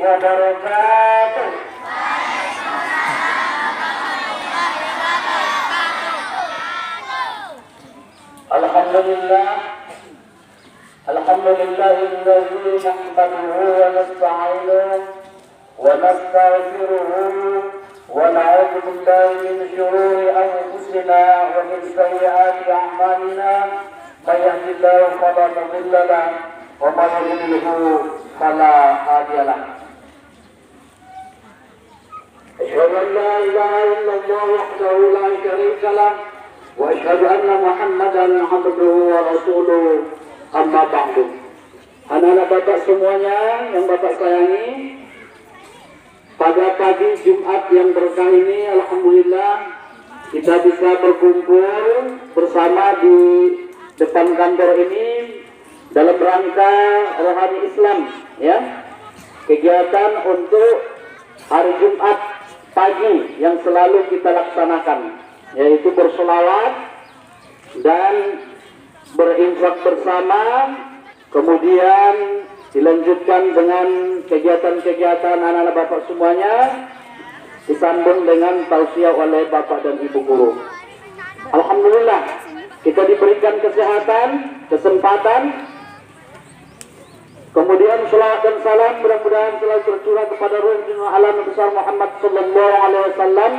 wabarakatuh. Alhamdulillah, alhamdulillahilladzi nahmaduhu wa nasta'inuhu wa nastaghfiruhu wa na'udzu billahi min shururi anfusina wa min sayyiati a'malina. May yahdihillahu fala mudilla lahu wa may yudlilhu fala hadiya lahu. Asyhadu an la ilaha illallah wahdahu la syarika lahu wa asyhadu anna Muhammadan abduhu wa rasuluh. Amma ba'du. Anak-anak Bapak semuanya yang Bapak sayangi, pada pagi Jumat yang berkah ini alhamdulillah kita bisa berkumpul bersama di depan kantor ini dalam rangka rohani Islam, ya, kegiatan untuk hari Jumat pagi yang selalu kita laksanakan, yaitu bersolawat dan berinfak bersama, kemudian dilanjutkan dengan kegiatan-kegiatan anak-anak Bapak semuanya, disambung dengan tausiah oleh Bapak dan Ibu guru. Alhamdulillah kita diberikan kesehatan, kesempatan, kemudian salawat dan salam mudah-mudahan selalu tercurah kepada ruh junjungan alam besar Muhammad sallallahu alaihi wasallam.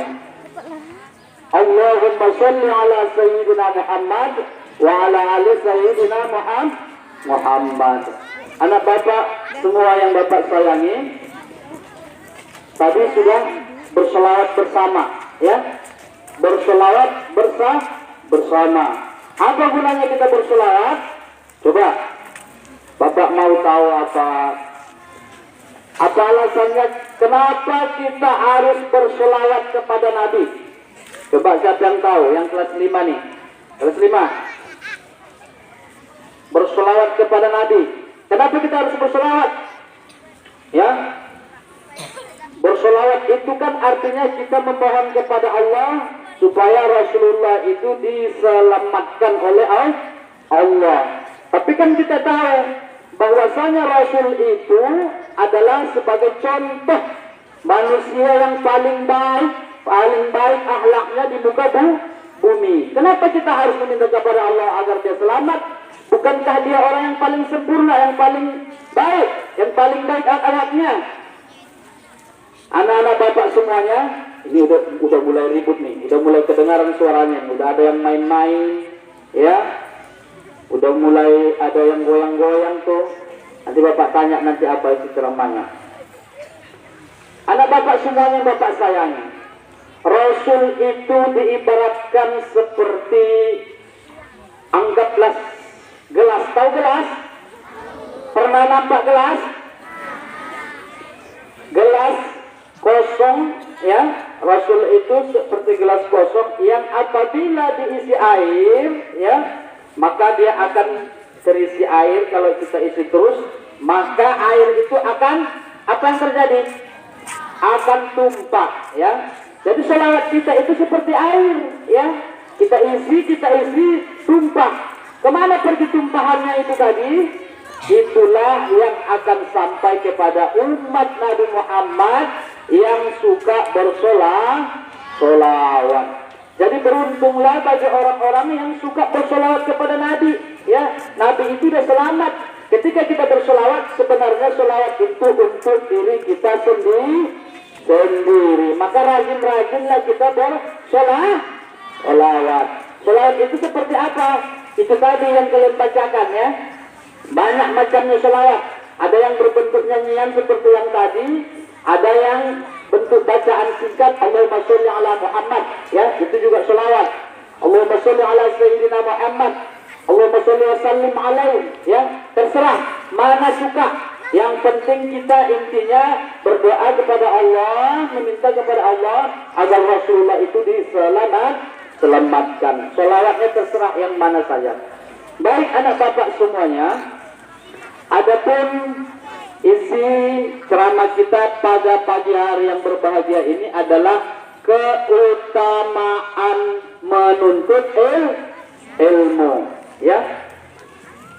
Allahumma shalli ala sayyidina Muhammad wa ala ali sayyidina Muhammad. Anak Bapak semua yang Bapak sayangi, tadi sudah berselawat bersama, ya, berselawat bersama. Apa gunanya kita berselawat? Coba Bapak mau tahu apa alasannya kenapa kita harus berselawat kepada Nabi? Coba siapa yang tahu? Yang kelas 5 nih, kelas 5. Berselawat kepada Nabi. Kenapa kita harus berselawat? Ya, berselawat itu kan artinya kita memohon kepada Allah supaya Rasulullah itu diselamatkan oleh Allah. Tapi kan kita tahu bahwasanya Rasul itu adalah sebagai contoh manusia yang paling baik akhlaknya di muka bumi. Kenapa kita harus meminta kepada Allah agar dia selamat? Bukankah dia orang yang paling sempurna, yang paling baik akhlaknya? Anak-anak Bapak semuanya, ini udah mulai ribut nih, udah mulai kedengaran suaranya, udah ada yang main-main, ya, udah mulai ada yang goyang-goyang tuh. Nanti Bapak tanya nanti apa isi ceramahnya. Anak Bapak semuanya Bapak sayangi, Rasul itu diibaratkan seperti, anggaplah gelas, tahu gelas? Pernah nampak gelas? Gelas kosong, ya. Rasul itu seperti gelas kosong yang apabila diisi air, ya, maka dia akan terisi air. Kalau kita isi terus, maka air itu akan, apa yang terjadi? Akan tumpah, ya. Jadi selawat kita itu seperti air, ya. Kita isi, tumpah. Kemana pergi tumpahannya itu tadi? Itulah yang akan sampai kepada umat Nabi Muhammad yang suka bersolawat. Jadi beruntunglah bagi orang-orang yang suka bersolawat kepada Nabi, ya. Nabi itu sudah selamat. Ketika kita bersolawat, sebenarnya solawat itu untuk diri kita sendiri. Maka rajin-rajinlah kita bersolawat. Solawat itu seperti apa? Itu tadi yang kalian bacakan, ya. Banyak macamnya solawat. Ada yang berbentuk nyanyian seperti yang tadi, ada yang bentuk bacaan singkat, Allahumma sholli ala Muhammad, ya, itu juga solawat. Allahumma sholli ala sayyidina Muhammad, Allahumma sholli wa sallim alaihi, ya. Terserah mana suka. Yang penting kita intinya berdoa kepada Allah, meminta kepada Allah agar Rasulullah itu diselamatkan. Solawatnya terserah yang mana saja. Baik anak Bapak semuanya, adapun isi ceramah kita pada pagi hari yang berbahagia ini adalah keutamaan menuntut ilmu, ya.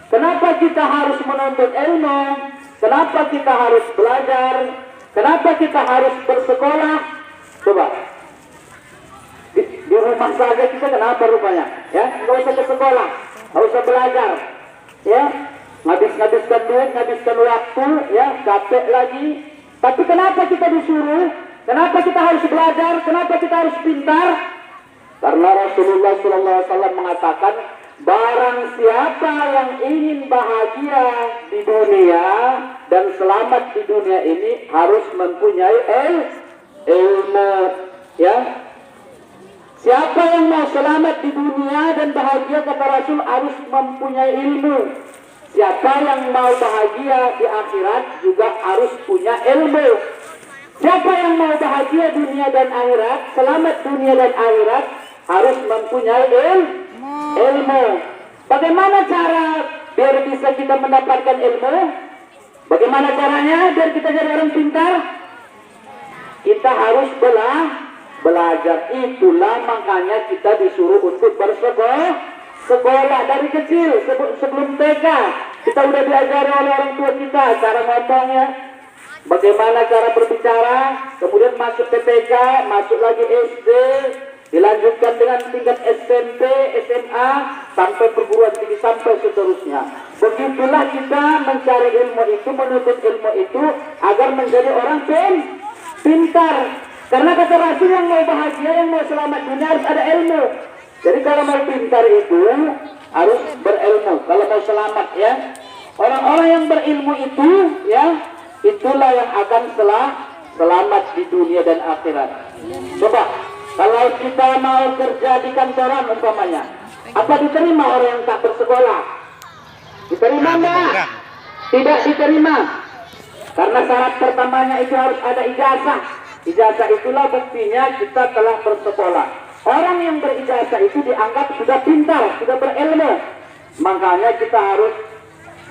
Kenapa kita harus menuntut ilmu? Kenapa kita harus belajar? Kenapa kita harus bersekolah? Coba. Di rumah saja kita kenapa rupanya? Ya, nggak usah ke sekolah, nggak usah belajar. Ya, ngabiskan duit, ngabiskan waktu, ya, capek lagi. Tapi kenapa kita disuruh? Kenapa kita harus belajar? Kenapa kita harus pintar? Karena Rasulullah SAW mengatakan, barang siapa yang ingin bahagia di dunia dan selamat di dunia ini harus mempunyai ilmu. Ya, siapa yang mau selamat di dunia dan bahagia, kata Rasul, harus mempunyai ilmu. Siapa yang mau bahagia di akhirat juga harus punya ilmu. Siapa yang mau bahagia dunia dan akhirat, selamat dunia dan akhirat, harus mempunyai ilmu. Bagaimana cara biar bisa kita mendapatkan ilmu? Bagaimana caranya biar kita jadi orang pintar? Kita harus belajar. Itulah makanya kita disuruh untuk sekolah dari kecil. Sebelum TK kita udah diajari oleh orang tua kita cara ngomongnya, bagaimana cara berbicara, kemudian masuk TK, masuk lagi SD, dilanjutkan dengan tingkat SMP, SMA, sampai perguruan tinggi, sampai seterusnya. Begitulah kita mencari ilmu itu, menuntut ilmu itu agar menjadi orang pintar. Karena kata Rasul, yang mau bahagia, yang mau selamat dunia harus ada ilmu. Jadi kalau mau pintar itu harus berilmu. Kalau mau selamat, ya, orang-orang yang berilmu itu, ya, itulah yang akan selamat di dunia dan akhirat. Coba, kalau kita mau kerja di kantoran umpamanya, apa diterima orang yang tak bersekolah? Diterima enggak? Tidak diterima. Karena syarat pertamanya itu harus ada ijazah. Ijazah itulah buktinya kita telah bersekolah. Orang yang berijazah itu dianggap sudah pintar, sudah berilmu. Makanya kita harus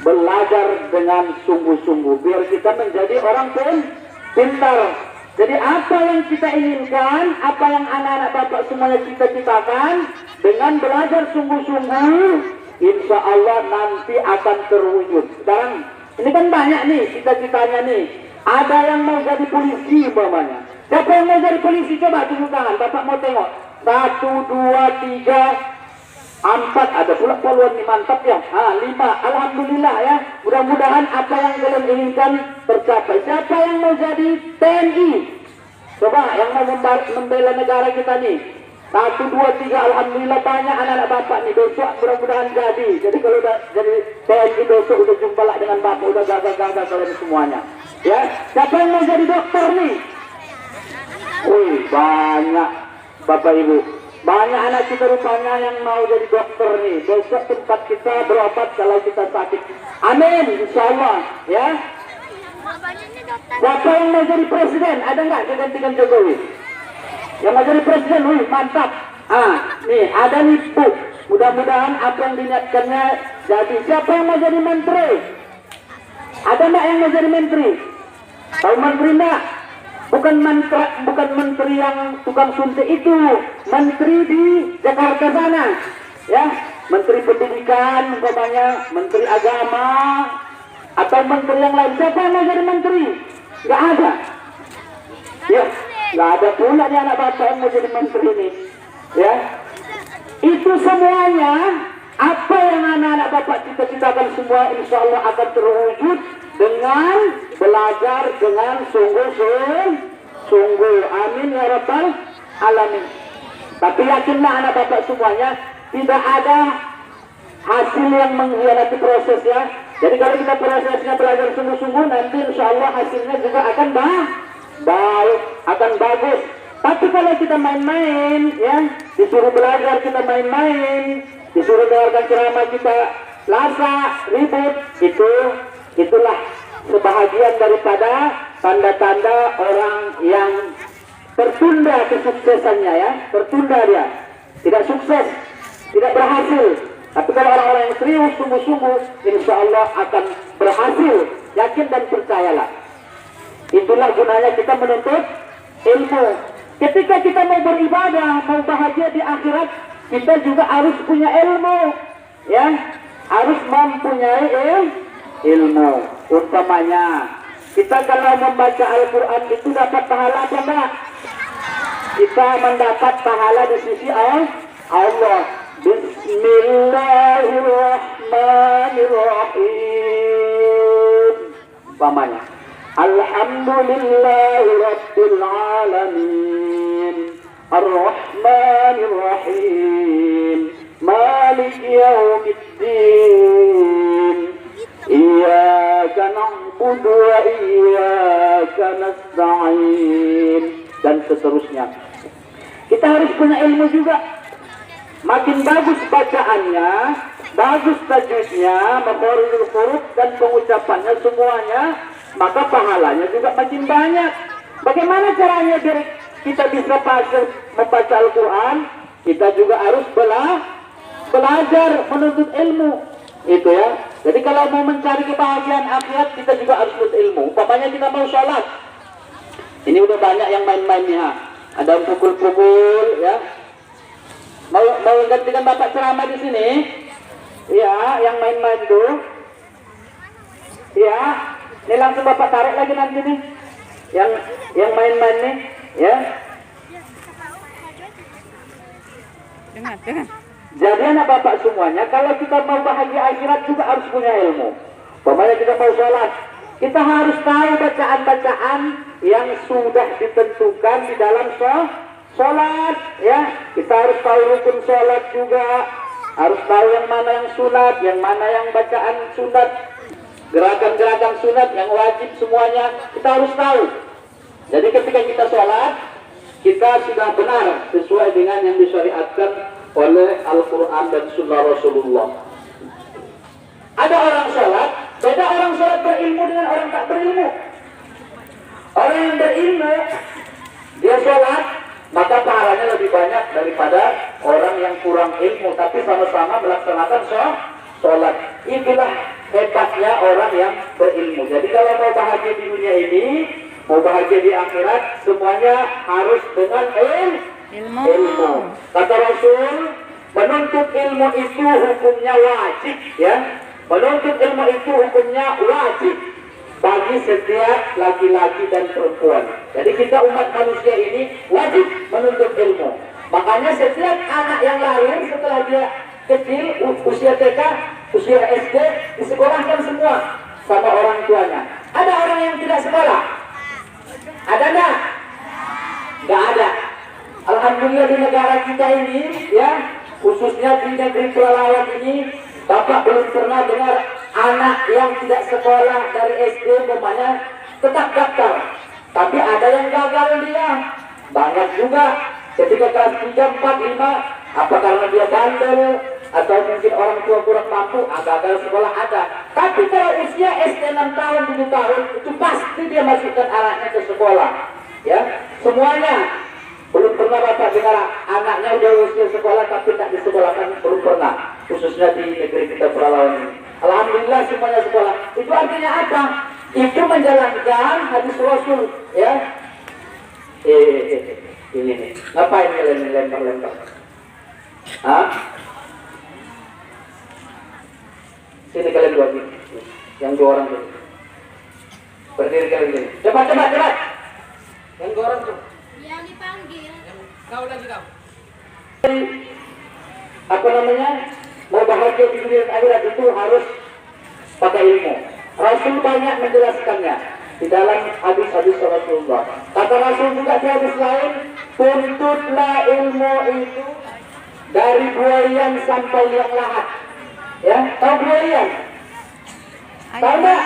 belajar dengan sungguh-sungguh biar kita menjadi orang pintar. Jadi apa yang kita inginkan, apa yang anak-anak bapak semuanya cita-citakan, dengan belajar sungguh-sungguh, insya Allah nanti akan terwujud. Sekarang ini kan banyak nih cita-citanya nih. Ada yang mau jadi polisi umpamanya. Siapa yang mau jadi polisi? Coba tunjuk tangan, bapak mau tengok. 1, 2, 3, 4, ada pula poluan nih, mantap ya. 5, alhamdulillah ya. Mudah-mudahan apa yang kalian inginkan tercapai. Siapa yang mau jadi TNI? Coba yang mau membela negara kita nih. 1, 2, 3, alhamdulillah banyak anak-anak bapak nih. Besok mudah-mudahan jadi. Jadi kalau udah jadi TNI besok udah jumpa lah dengan bapak, udah gagal-gagal kalian semuanya. Ya, siapa yang mau jadi dokter nih? Wih, banyak bapak ibu. Banyak anak kita rupanya yang mau jadi dokter nih. Besok tempat kita berobat kalau kita sakit. Amin, insya Allah. Ya. Siapa yang mau jadi presiden? Ada nggak digantikan Jokowi? Yang mau jadi presiden, wih mantap. Nih ada nih Bu. Mudah-mudahan apa yang diniatkannya jadi. Siapa yang mau jadi menteri? Ada nggak yang mau jadi menteri? Tahu menteri nggak? Bukan menteri yang tukang suntik itu, menteri di Jakarta sana, ya, menteri pendidikan, umpamanya, menteri agama, atau menteri yang lain. Siapa yang mau jadi menteri? Nggak ada. Ya, nggak ada pula nih anak bapak yang mau jadi menteri ini. Ya, itu semuanya apa yang anak-anak bapak cita-citakan semua insya Allah akan terwujud dengan belajar dengan sungguh-sungguh. Amin ya rabbal alamin. Tapi yakinlah anak bapak semuanya, tidak ada hasil yang mengkhianati proses ya. Jadi kalau kita prosesnya belajar sungguh-sungguh, nanti insya Allah hasilnya juga akan baik, akan bagus. Tapi kalau kita main-main, ya, disuruh belajar kita main-main, disuruh dengarkan ceramah kita lasa ribut, itulah sebahagian daripada tanda-tanda orang yang tertunda kesuksesannya ya, tertunda dia, tidak sukses, tidak berhasil. Tapi kalau orang-orang yang serius, sungguh-sungguh, insya Allah akan berhasil, yakin dan percayalah. Itulah gunanya kita menuntut ilmu. Ketika kita mau beribadah, mau bahagia di akhirat, kita juga harus punya ilmu, ya, harus mempunyai ilmu. Umpamanya kita kalau membaca Al-Quran itu dapat pahala apa enggak? Kita mendapat pahala di sisi Allah. Bismillahirrahmanirrahim. Umpamanya Alhamdulillahirabbil alamin. Ar-Rahmanir-Rahim. Maliki yaumiddin. Iyyaka na'budu wa iyyaka nasta'in, dan seterusnya. Kita harus punya ilmu juga. Makin bagus bacaannya, bagus tajwidnya, makharijul huruf dan pengucapannya semuanya, maka pahalanya juga makin banyak. Bagaimana caranya biar kita bisa membaca Al-Quran? Kita juga harus belajar menuntut ilmu. Itu ya. Jadi kalau mau mencari kebahagiaan akhirat, kita juga harus menuntut ilmu. Umpamanya kita mau sholat, ini udah banyak yang main-mainnya. Ada yang pukul-pukul, ya. Mau gantikan bapak ceramah di sini, ya, yang main-main tuh, ya. Ini langsung bapak tarik lagi nanti nih, yang main-main nih, ya. Dengar. Jadi anak bapak semuanya, kalau kita mau bahagia akhirat juga harus punya ilmu. Pokoknya kita mau sholat, kita harus tahu bacaan-bacaan yang sudah ditentukan di dalam sholat, ya. Kita harus tahu rukun sholat juga, harus tahu yang mana yang sunat, yang mana yang bacaan sunat, gerakan-gerakan sunat yang wajib semuanya kita harus tahu. Jadi ketika kita sholat, kita sudah benar sesuai dengan yang disyariatkan oleh Al-Quran dan Sunnah Rasulullah. Ada orang sholat, beda orang sholat berilmu dengan orang tak berilmu. Orang yang berilmu, dia sholat, maka pahalanya lebih banyak daripada orang yang kurang ilmu, tapi sama-sama melaksanakan sholat. Itulah hebatnya orang yang berilmu. Jadi kalau mau bahagia di dunia ini, mau bahagia di akhirat, semuanya harus dengan ilmu. Kata Rasul, menuntut ilmu itu hukumnya wajib, ya. Menuntut ilmu itu hukumnya wajib bagi setiap laki-laki dan perempuan. Jadi kita umat manusia ini wajib menuntut ilmu. Makanya setiap anak yang lahir setelah dia kecil, usia TK, usia SD, disekolahkan semua sama orang tuanya. Ada orang yang tidak sekolah? Ada enggak? Enggak ada. Alhamdulillah di negara kita ini, ya, khususnya di negeri Pelalawan ini, bapak belum pernah dengar anak yang tidak sekolah dari SD umpamanya tetap daftar. Tapi ada yang gagal dia, banyak juga. Ketika kelas 3, 4, 5, apa karena dia bandel atau mungkin orang tua kurang mampu, gagal sekolah ada. Tapi kalau usia SD 6 tahun, 7 tahun, itu pasti dia masukkan anaknya ke sekolah, ya, semuanya. Belum pernah bapak dengar anaknya udah usia sekolah tapi tak disekolahkan, belum pernah, khususnya di negeri kita Pelalawan ini. Alhamdulillah semuanya sekolah. Itu artinya apa? Itu menjalankan hadis Rasul, ya. Ini nih, ngapain kalian lempar-lempar? Hah? Sini kalian dua sini, yang dua orang tuh. Berdiri kalian sini. Cepat. Yang dua orang tuh. Yang dipanggil. Kau lagi kau. Apa namanya? Mau bahagia di dunia akhirat itu harus pakai ilmu. Rasul banyak menjelaskannya di dalam hadis-hadis Rasulullah. Kata Rasul juga di hadis lain, tuntutlah ilmu itu dari buayan sampai yang lahat. Ya, tahu buayan? Tahu enggak?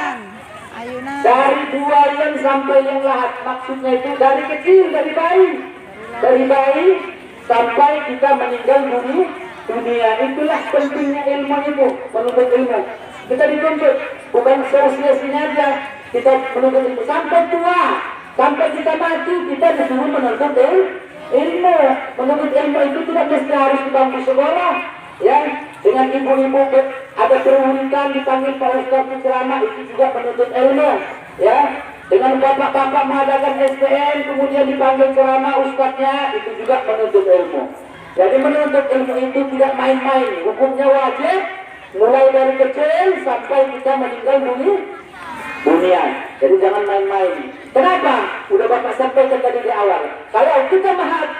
Ayunan. Dari buayan sampai yang lahat, maksudnya itu dari kecil, dari bayi sampai kita meninggal dunia. Itulah pentingnya ilmu itu, menuntut ilmu. Kita dituntut, bukan sia-sia aja. Kita menuntut ilmu sampai tua, sampai kita mati, kita disuruh menuntut ilmu. Menuntut ilmu itu tidak mesti harus di bangku sekolah, ya. Dengan ibu-ibu ada perwujudan dipanggil para ustaz ceramah, itu juga menuntut ilmu, ya. Dengan bapak-bapak mengadakan STM kemudian dipanggil ceramah ustaznya, itu juga menuntut ilmu. Jadi menuntut ilmu itu tidak main-main, hukumnya wajib mulai dari kecil sampai kita meninggal dunia. Jadi jangan main-main. Kenapa? Udah Bapak sampaikan tadi di awal. Kalau kita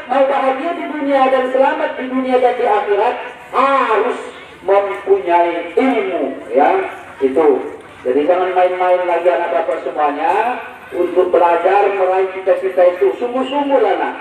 mau bahagia di dunia dan selamat di dunia dan di akhirat, harus mempunyai ilmu, ya. Itu. Jadi jangan main-main lagi anak Bapak semuanya untuk belajar meraih cita-cita itu. Sungguh-sungguhlah nak.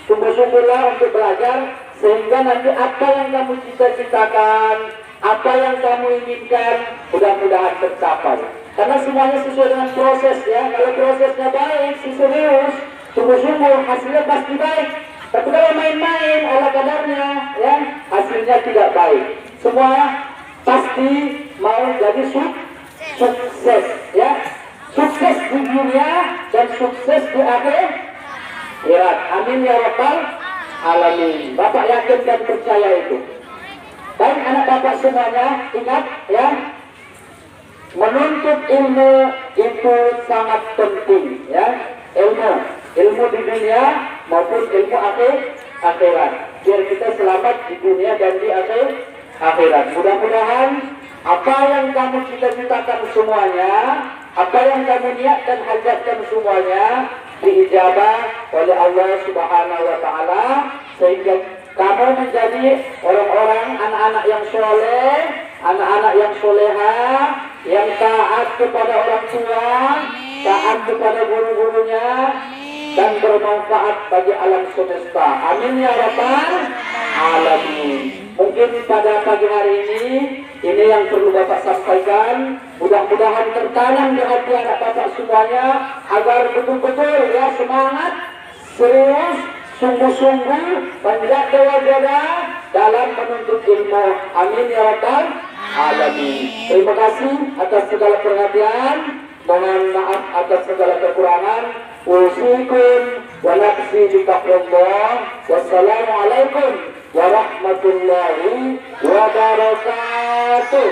Sungguh-sungguhlah untuk belajar sehingga nanti apa yang kamu cita-citakan, apa yang kamu inginkan, mudah-mudahan tercapai. Karena semuanya sesuai dengan proses, ya. Kalau prosesnya baik, serius, sungguh-sungguh, hasilnya pasti baik. Tapi kalau main-main ala kadarnya, ya, hasilnya tidak baik. Semua pasti mau jadi sukses, ya. Sukses di dunia dan sukses di akhirat. Amin ya rabbal alamin. Bapak yakin dan percaya itu. Dan anak Bapak semuanya ingat, ya, menuntut ilmu itu sangat penting, ya. Ilmu di dunia maupun ilmu akhirat, biar kita selamat di dunia dan di akhirat. Mudah-mudahan apa yang kamu cita-citakan semuanya, apa yang kamu niatkan hajatkan semuanya diijabah oleh Allah Subhanahu wa taala, sehingga kamu menjadi orang-orang, anak-anak yang soleh, anak-anak yang soleha, yang taat kepada orang tua, taat kepada guru-gurunya, dan bermanfaat bagi alam semesta. Amin ya rabbal alamin. Mungkin pada pagi hari ini yang perlu Bapak sampaikan. Mudah-mudahan tertanam di hati anak Bapak semuanya agar betul-betul, ya, semangat, serius, sungguh-sungguh, tidak dewa-dewa dalam menuntut ilmu. Amin ya rabbal alamin. Terima kasih atas segala perhatian. Mohon maaf atas segala kekurangan. Usikum wa nafsi bitaqwallah. Wassalamualaikum warahmatullahi wabarakatuh.